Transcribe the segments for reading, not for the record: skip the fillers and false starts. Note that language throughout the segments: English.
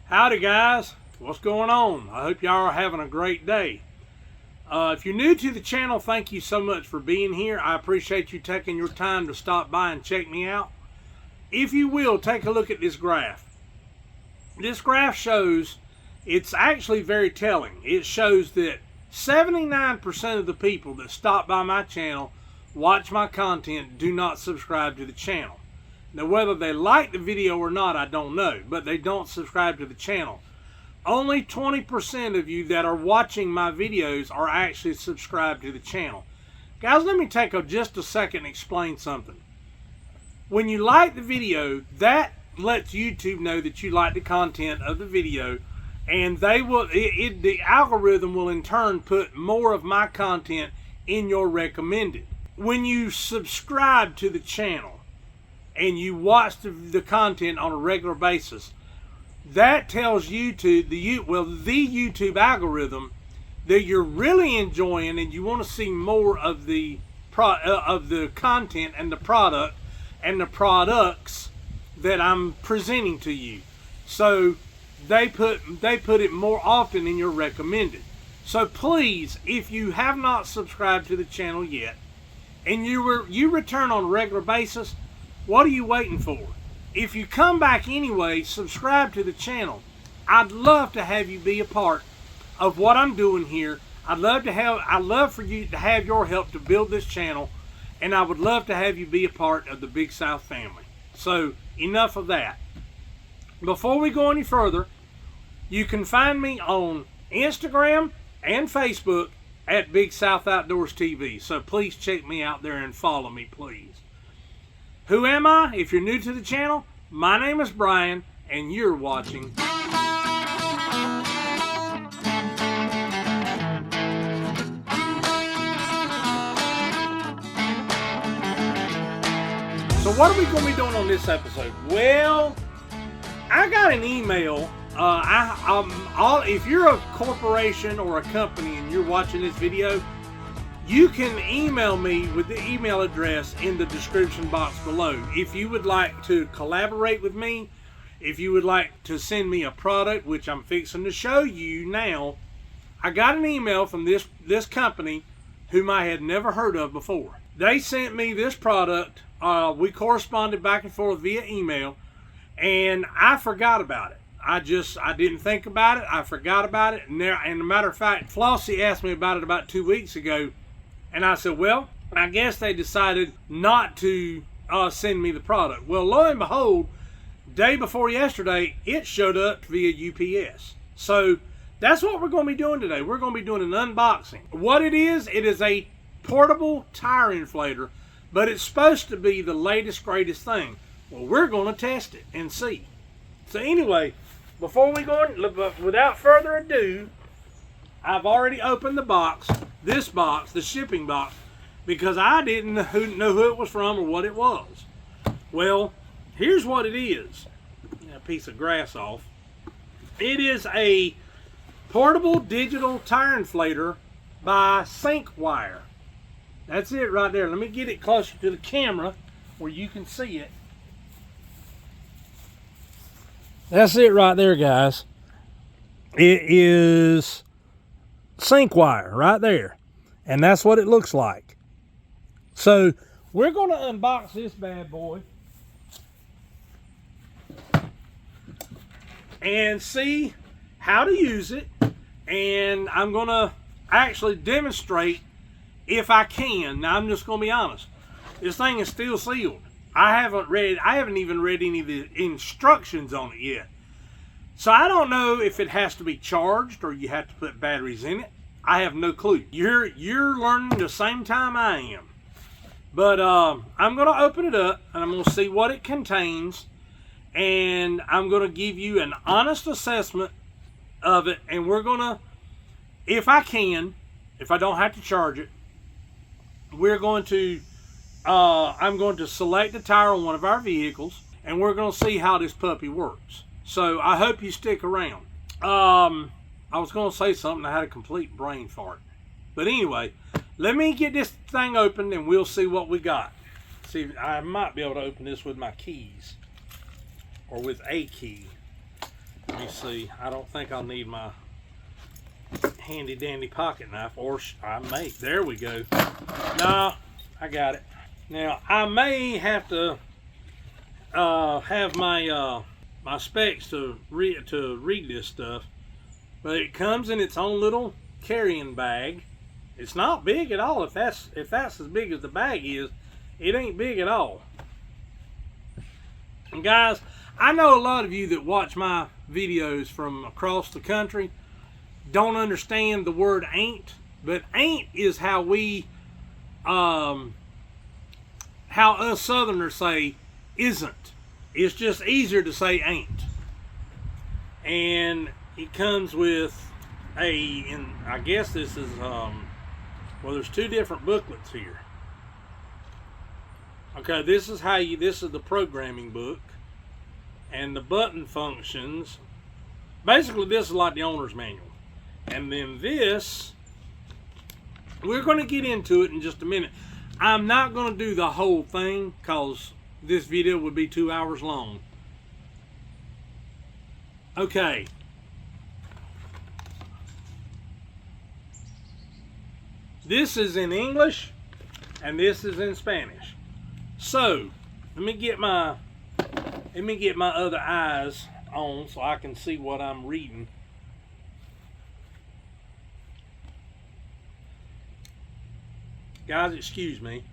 Howdy guys, what's going on? I hope y'all are having a great day. If you're new to the channel, thank you so much for being here. I appreciate you taking your time to stop by and check me out. If you will, take a look at this graph. This graph shows, it's actually very telling. It shows that 79% of the people that stop by my channel, watch my content, do not subscribe to the channel. Now, whether they like the video or not, I don't know, but they don't subscribe to the channel. Only 20% of you that are watching my videos are actually subscribed to the channel. Guys, let me take just a second and explain something. When you like the video, that lets YouTube know that you like the content of the video, and they will, the algorithm will in turn put more of my content in your recommended. When you subscribe to the channel, and you watch the content on a regular basis, that tells YouTube, the YouTube algorithm, that you're really enjoying and you want to see more of the content and the product and the products that I'm presenting to you. So they put it more often in your recommended. So please, if you have not subscribed to the channel yet, and you return on a regular basis, what are you waiting for? If you come back anyway, subscribe to the channel. I'd love to have you be a part of what I'm doing here. I'd love for you to have your help to build this channel, and I would love to have you be a part of the Big South family. So enough of that. Before we go any further, you can find me on Instagram and Facebook at BigSouthOutdoorsTV. So please check me out there and follow me, please. Who am I? If you're new to the channel, my name is Brian, and you're watching. So what are we going to be doing on this episode? Well, I got an email. If you're a corporation or a company and you're watching this video, you can email me with the email address in the description box below. If you would like to collaborate with me, if you would like to send me a product, which I'm fixing to show you now, I got an email from this company whom I had never heard of before. They sent me this product. We corresponded back and forth via email, and I forgot about it. I didn't think about it. I forgot about it. And a matter of fact, Flossie asked me about it about 2 weeks ago. And I said, well, I guess they decided not to send me the product. Well, lo and behold, day before yesterday, it showed up via UPS. So that's what we're going to be doing today. We're going to be doing an unboxing. What it is a portable tire inflator, but it's supposed to be the latest, greatest thing. Well, we're going to test it and see. So anyway, before we go, without further ado, I've already opened the box, this box, the shipping box, because I didn't know who it was from or what it was. Well, here's what it is. A piece of grass off. It is a portable digital tire inflator by syncwire. That's it right there. Let me get it closer to the camera where you can see it. That's it right there, guys. It is syncwire right there, and that's what it looks like. So we're going to unbox this bad boy and see how to use it, and I'm going to actually demonstrate if I can. Now, I'm just going to be honest, this thing is still sealed. I haven't even read any of the instructions on it yet. So I don't know if it has to be charged or you have to put batteries in it. I have no clue. You're learning the same time I am. But I'm going to open it up and I'm going to see what it contains. And I'm going to give you an honest assessment of it. And we're going to, if I don't have to charge it, I'm going to select the tire on one of our vehicles. And we're going to see how this puppy works. So I hope you stick around. I was going to say something. I had a complete brain fart. But anyway, let me get this thing opened and we'll see what we got. See, I might be able to open this with my keys. Or with a key. Let me see. I don't think I'll need my handy dandy pocket knife, or I may. There we go. No, I got it. Now I may have to have my my specs to read this stuff, but it comes in its own little carrying bag. It's not big at all. If that's as big as the bag is, it ain't big at all. And guys, I know a lot of you that watch my videos from across the country don't understand the word ain't, but ain't is how we how us Southerners say isn't. It's just easier to say ain't. And it comes with and I guess this is well, there's two different booklets here. Okay, this is the programming book, and the button functions. Basically, this is like the owner's manual. And then this, we're going to get into it in just a minute. I'm not going to do the whole thing because this video would be 2 hours long. Okay. This is in English and this is in Spanish. So, let me get my other eyes on so I can see what I'm reading. Guys, excuse me.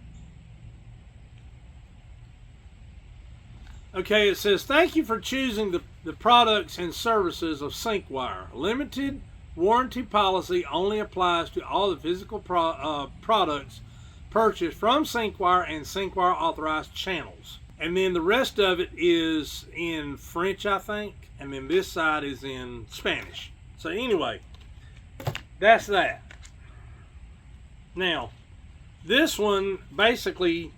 Okay, it says, thank you for choosing the products and services of syncwire. Limited warranty policy only applies to all the physical products purchased from syncwire and syncwire authorized channels. And then the rest of it is in French, I think. And then this side is in Spanish. So anyway, that's that. Now, this one basically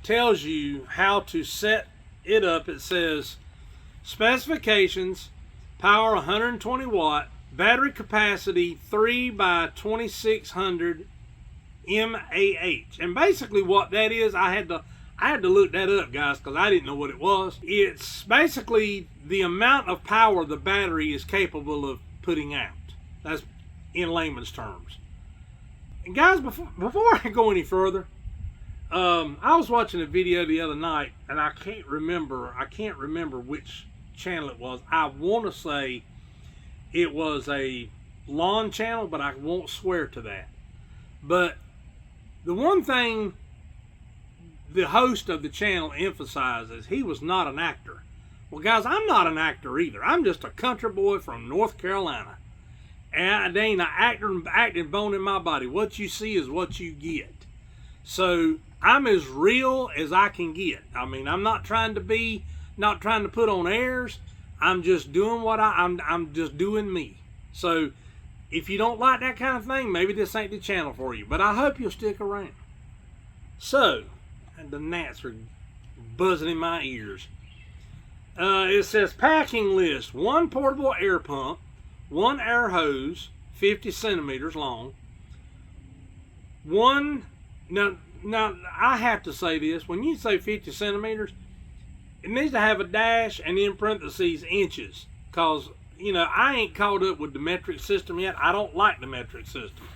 tells you how to set it up. It says specifications, power 120 watt, battery capacity 3 by 2600 mAh. And basically what that is, I had to look that up, guys, because I didn't know what it was. It's basically the amount of power the battery is capable of putting out. That's in layman's terms. And guys, before I go any further, I was watching a video the other night, and I can't remember which channel it was. I want to say it was a lawn channel, but I won't swear to that. But the one thing the host of the channel emphasizes, he was not an actor. Well, guys, I'm not an actor either. I'm just a country boy from North Carolina. And there ain't an acting bone in my body. What you see is what you get. So I'm as real as I can get. I mean, I'm not trying to put on airs. I'm just doing I'm just doing me. So if you don't like that kind of thing, maybe this ain't the channel for you. But I hope you'll stick around. So, and the gnats are buzzing in my ears. It says packing list: 1 portable air pump, 1 air hose, 50 centimeters long. Now I have to say this: when you say 50 centimeters, it needs to have a dash and in parentheses inches, cause I ain't caught up with the metric system yet. I don't like the metric system.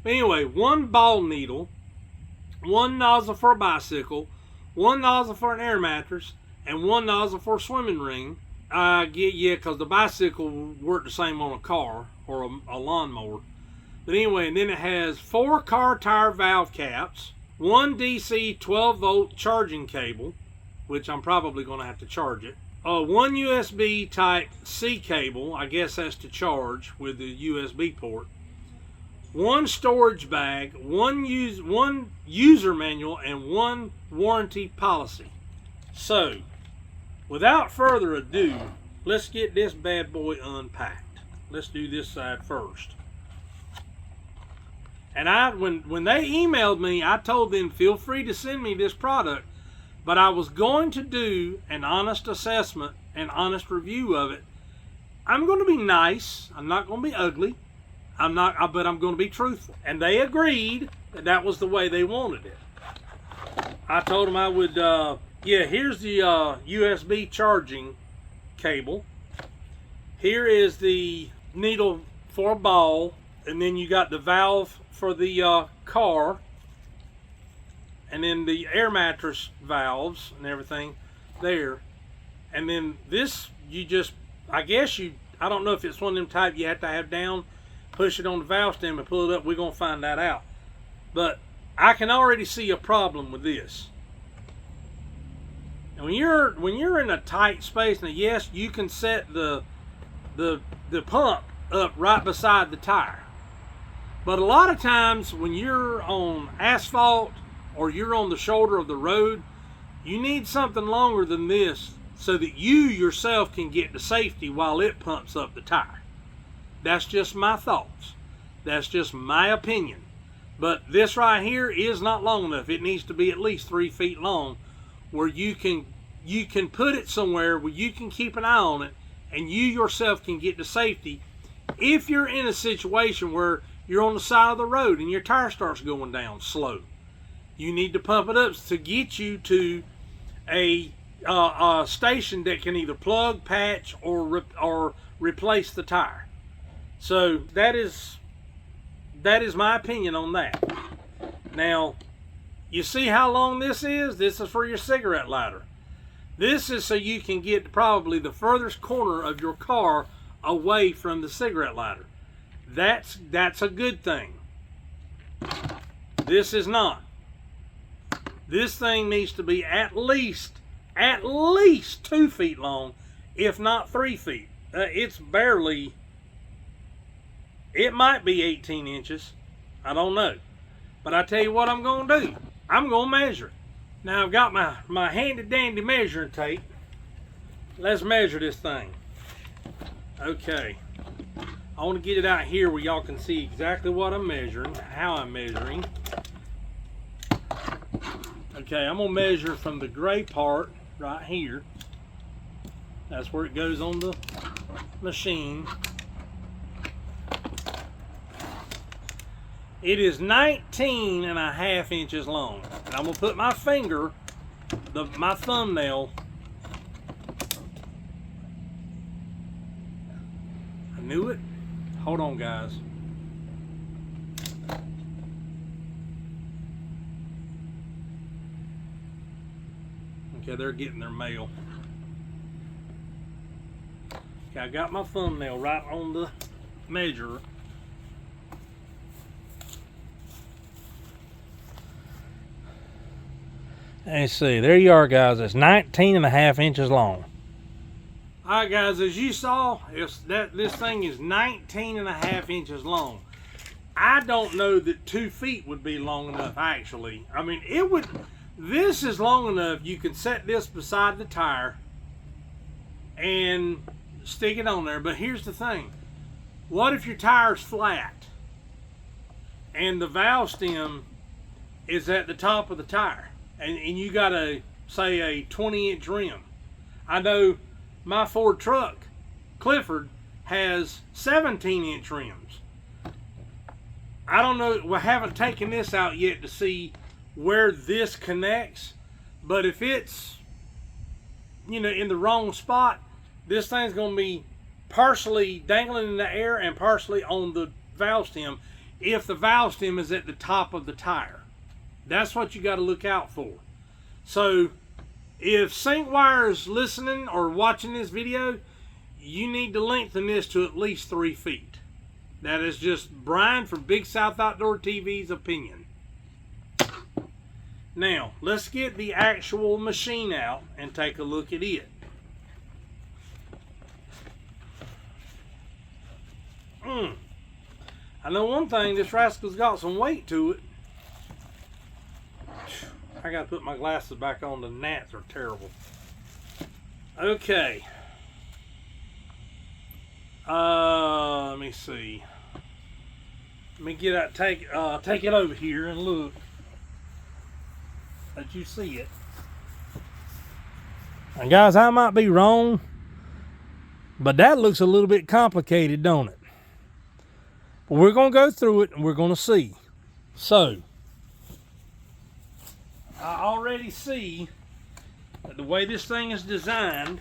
But anyway, 1 ball needle, 1 nozzle for a bicycle, 1 nozzle for an air mattress, and 1 nozzle for a swimming ring. Because the bicycle worked the same on a car or a lawnmower. But anyway, and then it has 4 car tire valve caps, 1 DC 12 volt charging cable, which I'm probably going to have to charge it. 1 USB type C cable, I guess that's to charge with the USB port. 1 storage bag, 1 user manual, and 1 warranty policy. So, without further ado, let's get this bad boy unpacked. Let's do this side first. And when they emailed me, I told them feel free to send me this product, but I was going to do an honest assessment and honest review of it. I'm going to be nice. I'm not going to be ugly. But I'm going to be truthful. And they agreed that that was the way they wanted it. I told them I would, here's the USB charging cable. Here is the needle for a ball, and then you got the valve for the car, and then the air mattress valves and everything there. And then this, you just, I don't know if it's one of them type you have to have down, push it on the valve stem and pull it up. We're gonna find that out. But I can already see a problem with this. And when you're in a tight space, now yes, you can set the pump up right beside the tire. But a lot of times when you're on asphalt or you're on the shoulder of the road, you need something longer than this so that you yourself can get to safety while it pumps up the tire. That's just my thoughts. That's just my opinion. But this right here is not long enough. It needs to be at least 3 feet long, where you can put it somewhere where you can keep an eye on it and you yourself can get to safety if you're in a situation where you're on the side of the road and your tire starts going down slow. You need to pump it up to get you to a station that can either plug, patch, or replace the tire. So that is my opinion on that. Now, you see how long this is? This is for your cigarette lighter. This is so you can get probably the furthest corner of your car away from the cigarette lighter. That's a good thing. This is not. This thing needs to be at least 2 feet long, if not 3 feet. It's barely, it might be 18 inches. I don't know. But I tell you what I'm going to do. I'm going to measure it. Now I've got my handy dandy measuring tape. Let's measure this thing. Okay. I want to get it out here where y'all can see exactly what I'm measuring, how I'm measuring. Okay, I'm going to measure from the gray part right here. That's where it goes on the machine. It is 19.5 inches long. And I'm going to put my finger, my thumbnail. I knew it. Hold on, guys. Okay, they're getting their mail. Okay, I got my thumbnail right on the measurer. Let's see, there you are, guys. It's 19.5 inches long. Alright, guys, as you saw, this thing is 19.5 inches long. I don't know that 2 feet would be long enough, actually. I mean, this is long enough. You can set this beside the tire and stick it on there. But here's the thing. What if your tire's flat and the valve stem is at the top of the tire? And you got say a 20-inch rim. I know my Ford truck, Clifford, has 17-inch rims. I don't know, we haven't taken this out yet to see where this connects, but if it's, in the wrong spot, this thing's going to be partially dangling in the air and partially on the valve stem if the valve stem is at the top of the tire. That's what you got to look out for. So if syncwire is listening or watching this video, you need to lengthen this to at least 3 feet. That is just Brian from Big South Outdoor TV's opinion. Now, let's get the actual machine out and take a look at it. I know one thing, this rascal's got some weight to it. I gotta put my glasses back on, the gnats are terrible. Okay. Let me see. Let me get out, take it over here and look. Let you see it. And guys, I might be wrong, but that looks a little bit complicated, don't it? But we're gonna go through it and we're gonna see. So, I already see that the way this thing is designed,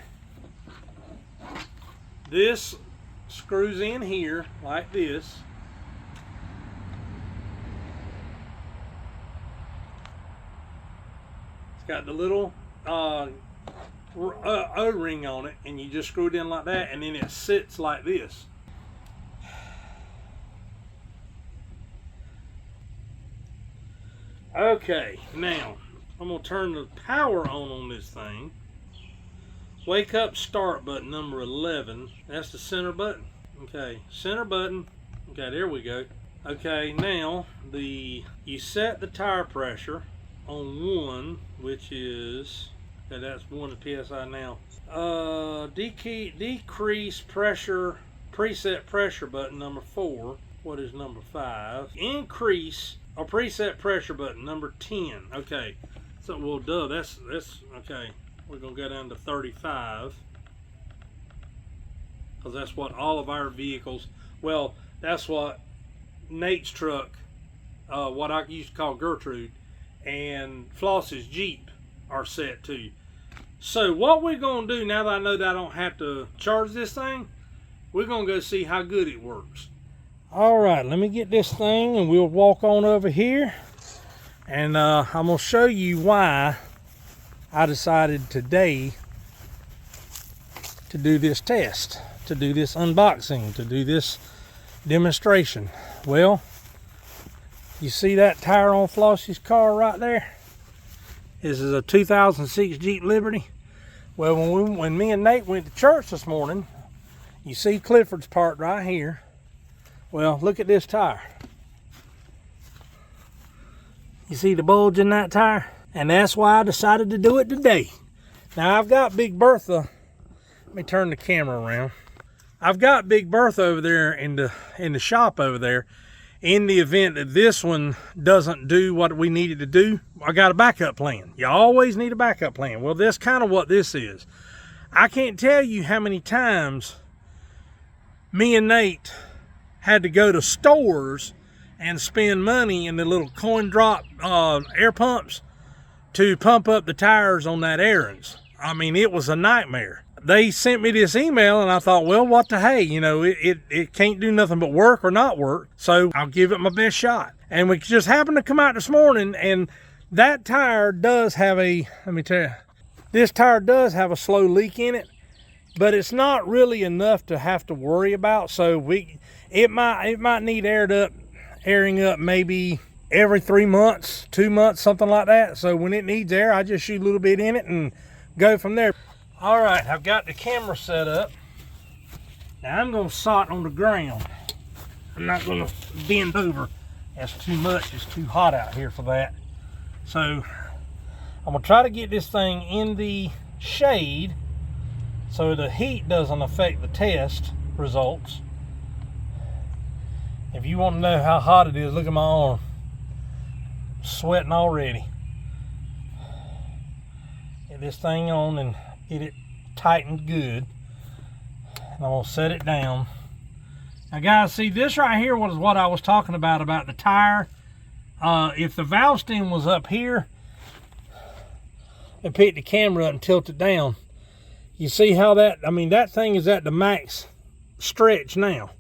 this screws in here like this. It's got the little O-ring on it, and you just screw it in like that, and then it sits like this. Okay, now I'm gonna turn the power on this thing. Wake up start button number 11. That's the center button. Okay, center button. Okay, there we go. Okay, now you set the tire pressure on 1, which is, okay, that's 1 PSI now. Decrease pressure, preset pressure button number 4. What is number 5? Increase or preset pressure button number 10. Okay, so well, duh, that's okay. We're gonna go down to 35 because that's what all of our vehicles. Well, that's what Nate's truck, what I used to call Gertrude, and Floss's Jeep are set to. So what we're gonna do now that I know that I don't have to charge this thing, we're gonna go see how good it works. All right, let me get this thing and we'll walk on over here, and I'm gonna show you why I decided today to do this test, to do this unboxing, to do this demonstration. Well, you see that tire on Flossie's car right there? This is a 2006 Jeep Liberty. Well, when me and Nate went to church this morning, you see Clifford's part right here. Well, look at this tire. You see the bulge in that tire? And that's why I decided to do it today. Now I've got Big Bertha. Let me turn the camera around. I've got Big Bertha over there in the shop over there. In the event that this one doesn't do what we needed to do, I got a backup plan. You always need a backup plan. Well, that's kind of what this is. I can't tell you how many times me and Nate had to go to stores and spend money in the little coin drop air pumps to pump up the tires on that Aaron's. I mean, it was a nightmare. They sent me this email and I thought, well, what the hey, you know, it can't do nothing but work or not work, so I'll give it my best shot. And we just happened to come out this morning, and that tire does have a, let me tell you, this tire does have a slow leak in it, but it's not really enough to have to worry about. So it might need airing up maybe every 3 months, 2 months, something like that. So when it needs air, I just shoot a little bit in it and go from there. All right, I've got the camera set up. Now I'm gonna saw it on the ground. I'm not gonna bend over. That's too much, it's too hot out here for that. So I'm gonna try to get this thing in the shade so the heat doesn't affect the test results. If you want to know how hot it is, look at my arm. Sweating already. Get this thing on and get it tightened good. And I'm gonna set it down. Now guys, see, this right here was what I was talking about the tire. If the valve stem was up here and pick the camera up and tilt it down, you see how that, I mean, that thing is at the max stretch now.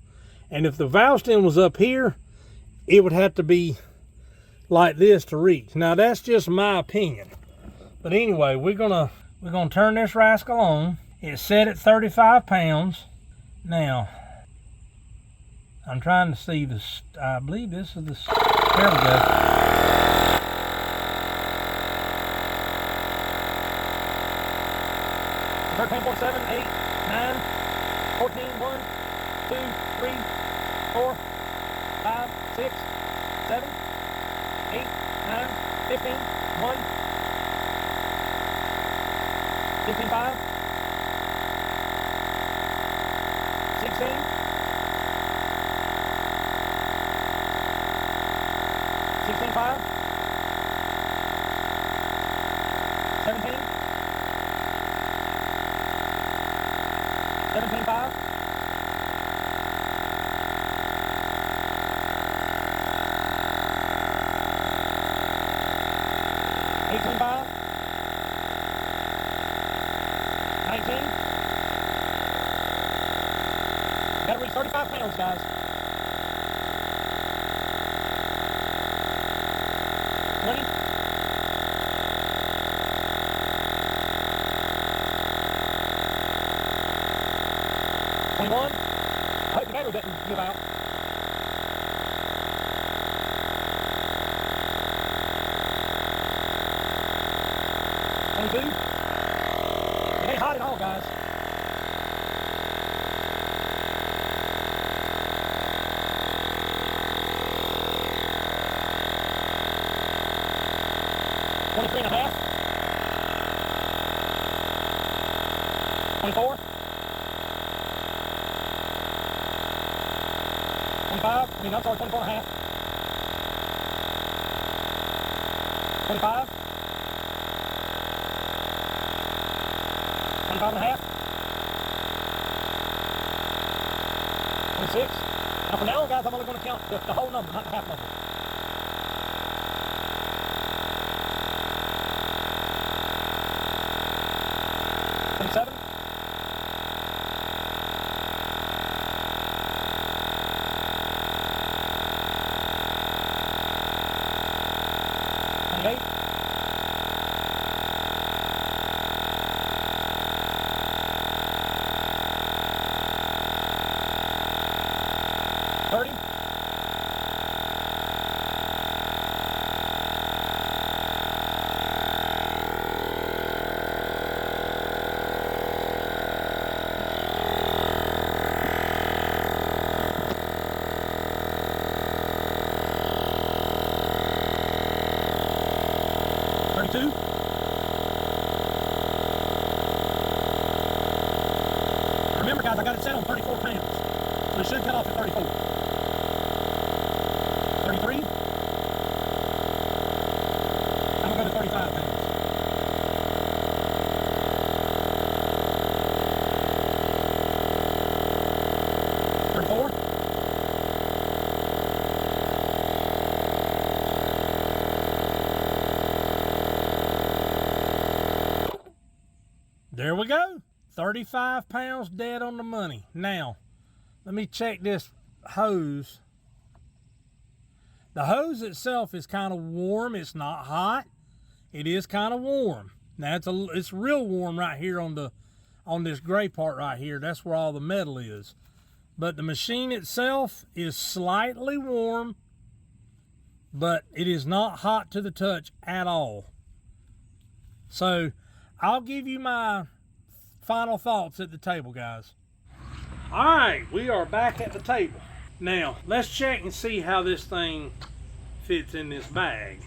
And if the valve stem was up here, it would have to be like this to reach. Now that's just my opinion. But anyway, we're gonna turn this rascal on. It's set at 35 pounds. Now, I'm trying to see this, I believe this is the, there we go. $13.7, 8, 9, 14, 1, 2, 3, 4, 5, 6, 7, 8, 9, 15, 1, 15, 5, 16, 16, 5, 17, 17, 5, 18, 5, 19, got to reach 35 pounds, guys. 20. 21. I hope the battery doesn't give out. 22. It ain't hot at all, guys. 23 and a half. 24. 25. I mean, I'm sorry, 24 and a half. 25. 25 and a half. 26. Now from now on, guys, I'm only going to count the whole number, not the half number. 27. 28. 30. 32. Remember, guys, I got it set on 34 pounds, so it should cut off at 34. 33. I'm going to go to 35 pounds. 34. There we go. 35 pounds dead on the money. Now, let me check this hose. The hose itself is kind of warm. It's not hot. It is kind of warm. Now it's real warm right here on this gray part right here. That's where all the metal is. But the machine itself is slightly warm, but it is not hot to the touch at all. So I'll give you my final thoughts at the table, guys. All right, we are back at the table. Now, let's check and see how this thing fits in this bag.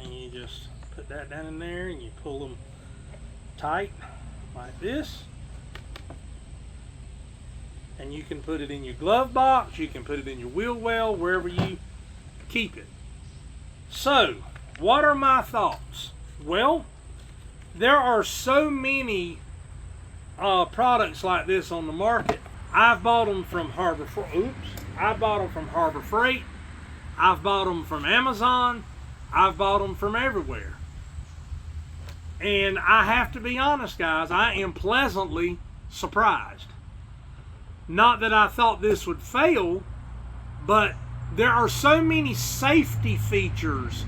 And you just put that down in there and you pull them tight like this. And you can put it in your glove box, you can put it in your wheel well, wherever you keep it. So, what are my thoughts? Well, there are so many products like this on the market. I've bought them from Harbor Freight. I've bought them from Harbor Freight. I've bought them from Amazon. I've bought them from everywhere. And I have to be honest, guys, I am pleasantly surprised. Not that I thought this would fail, but there are so many safety features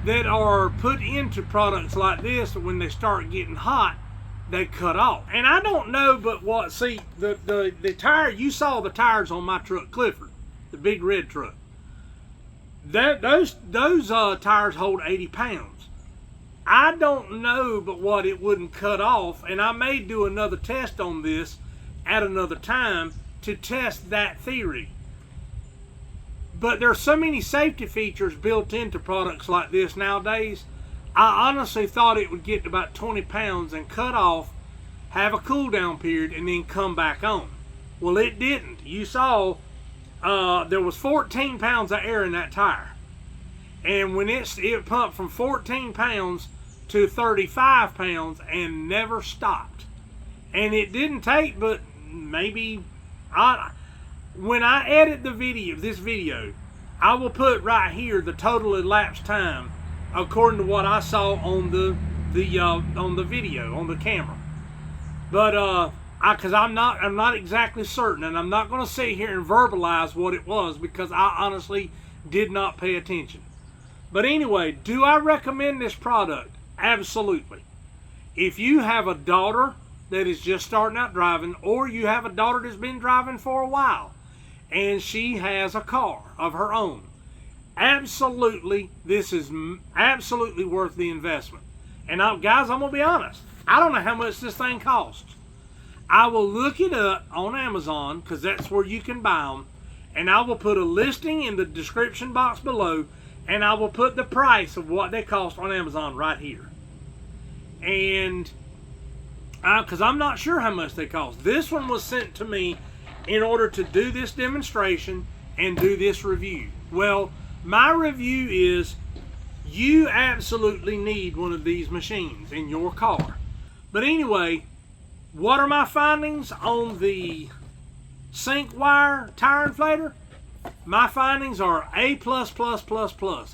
that are put into products like this that when they start getting hot, they cut off. And I don't know but what, see, the tire, you saw the tires on my truck, Clifford, the big red truck. Those tires hold 80 pounds. I don't know but what it wouldn't cut off, and I may do another test on this at another time to test that theory. But there are so many safety features built into products like this nowadays. I honestly thought it would get to about 20 pounds and cut off, have a cool down period, and then come back on. Well, it didn't. You saw there was 14 pounds of air in that tire. And when it pumped from 14 pounds to 35 pounds and never stopped. And it didn't take but maybe, when I edit this video, I will put right here the total elapsed time according to what I saw on the video, on the camera. But because I'm not exactly certain, and I'm not going to sit here and verbalize what it was because I honestly did not pay attention. But anyway, do I recommend this product? Absolutely. If you have a daughter that is just starting out driving, or you have a daughter that's been driving for a while and she has a car of her own, absolutely, this is absolutely worth the investment. And guys, I'm going to be honest, I don't know how much this thing costs. I will look it up on Amazon because that's where you can buy them, and I will put a listing in the description box below, and I will put the price of what they cost on Amazon right here. And because I'm not sure how much they cost. This one was sent to me in order to do this demonstration and do this review. Well, my review is you absolutely need one of these machines in your car. But anyway, what are my findings on the syncwire tire inflator? My findings are A++++,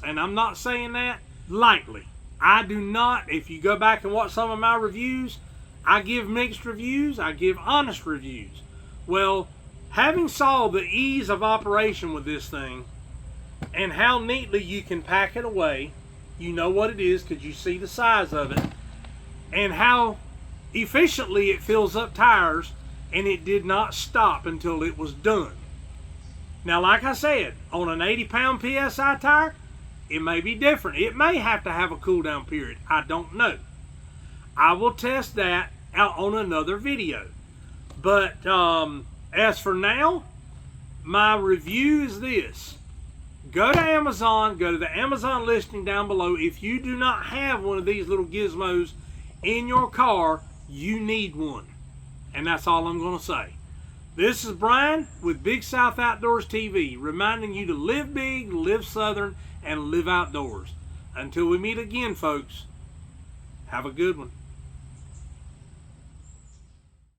and I'm not saying that lightly. I do not, if you go back and watch some of my reviews, I give mixed reviews, I give honest reviews. Well, having saw the ease of operation with this thing and how neatly you can pack it away, you know what it is because you see the size of it, and how efficiently it fills up tires, and it did not stop until it was done. Now, like I said, on an 80-pound PSI tire, it may be different. It may have to have a cool down period. I don't know. I will test that out on another video. But as for now, my review is this. Go to Amazon, go to the Amazon listing down below. If you do not have one of these little gizmos in your car, you need one. And that's all I'm going to say. This is Brian with Big South Outdoors TV, reminding you to live big, live southern, and live outdoors. Until we meet again, folks, have a good one.